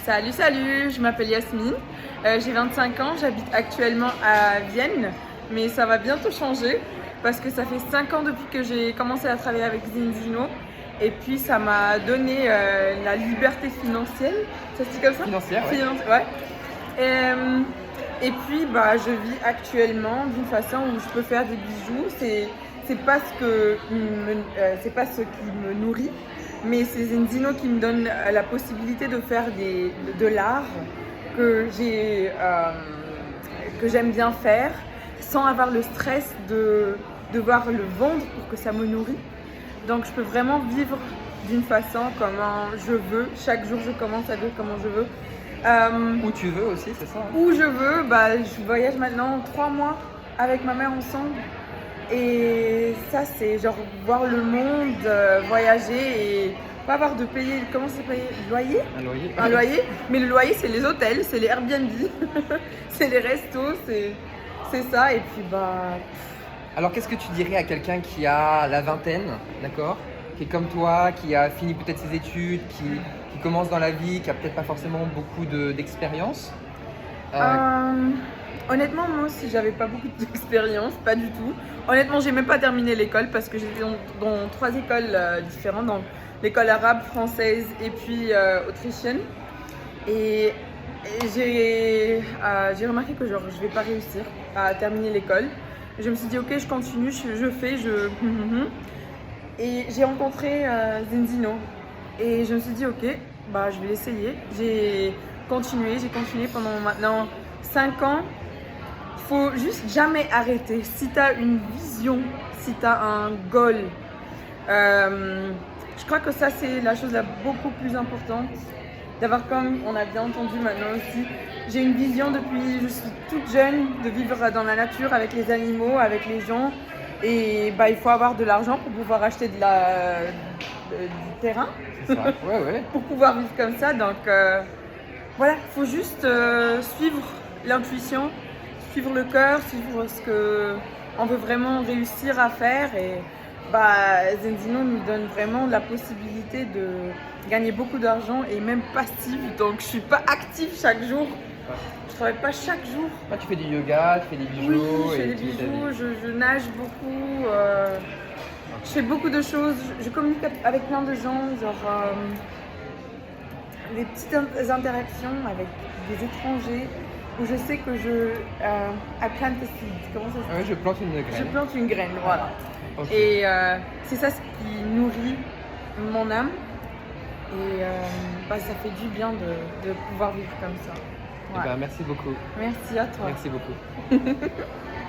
Salut, salut, je m'appelle Yasmine, j'ai 25 ans, j'habite actuellement à Vienne, mais ça va bientôt changer parce que ça fait 5 ans depuis que j'ai commencé à travailler avec Zinzino et puis ça m'a donné la liberté financière, ça se dit comme ça? Financière, ouais. Ouais. Et puis je vis actuellement d'une façon où je peux faire des bijoux, c'est pas c'est pas ce qui me nourrit. Mais c'est Zinzino qui me donne la possibilité de faire de l'art que j'aime bien faire sans avoir le stress de devoir le vendre pour que ça me nourrit. Donc je peux vraiment vivre d'une façon comment je veux. Chaque jour je commence à vivre comment je veux. Où tu veux aussi, c'est ça, hein? Où je veux, je voyage maintenant 3 mois avec ma mère ensemble. Et ça, c'est genre voir le monde, voyager et pas avoir de payer, comment c'est payé? Loyer? Un loyer. Mais le loyer, c'est les hôtels, c'est les Airbnb, c'est les restos, c'est ça. Et puis Alors qu'est-ce que tu dirais à quelqu'un qui a la vingtaine, d'accord? Qui est comme toi, qui a fini peut-être ses études, qui commence dans la vie, qui a peut-être pas forcément beaucoup d'expérience? Honnêtement, moi aussi, j'avais pas beaucoup d'expérience, pas du tout. Honnêtement, j'ai même pas terminé l'école parce que j'étais dans 3 écoles différentes, donc l'école arabe, française et puis autrichienne. Et j'ai remarqué que genre je vais pas réussir à terminer l'école. Je me suis dit ok, je continue, je fais. Et j'ai rencontré Zinzino et je me suis dit ok, je vais l'essayer. J'ai continué pendant maintenant 5 ans. Il faut juste jamais arrêter. Si tu as une vision, si tu as un goal, je crois que ça c'est la chose beaucoup plus importante. D'avoir, comme on a bien entendu maintenant aussi, j'ai une vision depuis je suis toute jeune de vivre dans la nature avec les animaux, avec les gens. Et il faut avoir de l'argent pour pouvoir acheter du terrain. C'est ça, ouais. Pour pouvoir vivre comme ça. Donc voilà, il faut juste suivre l'intuition, suivre le cœur, suivre ce qu'on veut vraiment réussir à faire. Et Zinzino nous donne vraiment la possibilité de gagner beaucoup d'argent et même passive. Donc je suis pas active chaque jour. Je travaille pas chaque jour. Tu fais du yoga, tu fais des bijoux. Oui, je fais des bijoux, je nage beaucoup. Je fais beaucoup de choses. Je communique avec plein de gens, genre des petites interactions avec des étrangers où je sais que I plant a seed. Comment ça se dit? Ouais, je plante une graine. Je plante une graine, voilà. Okay. Et c'est ça ce qui nourrit mon âme. Et ça fait du bien de pouvoir vivre comme ça. Ouais. Merci beaucoup. Merci à toi. Merci beaucoup.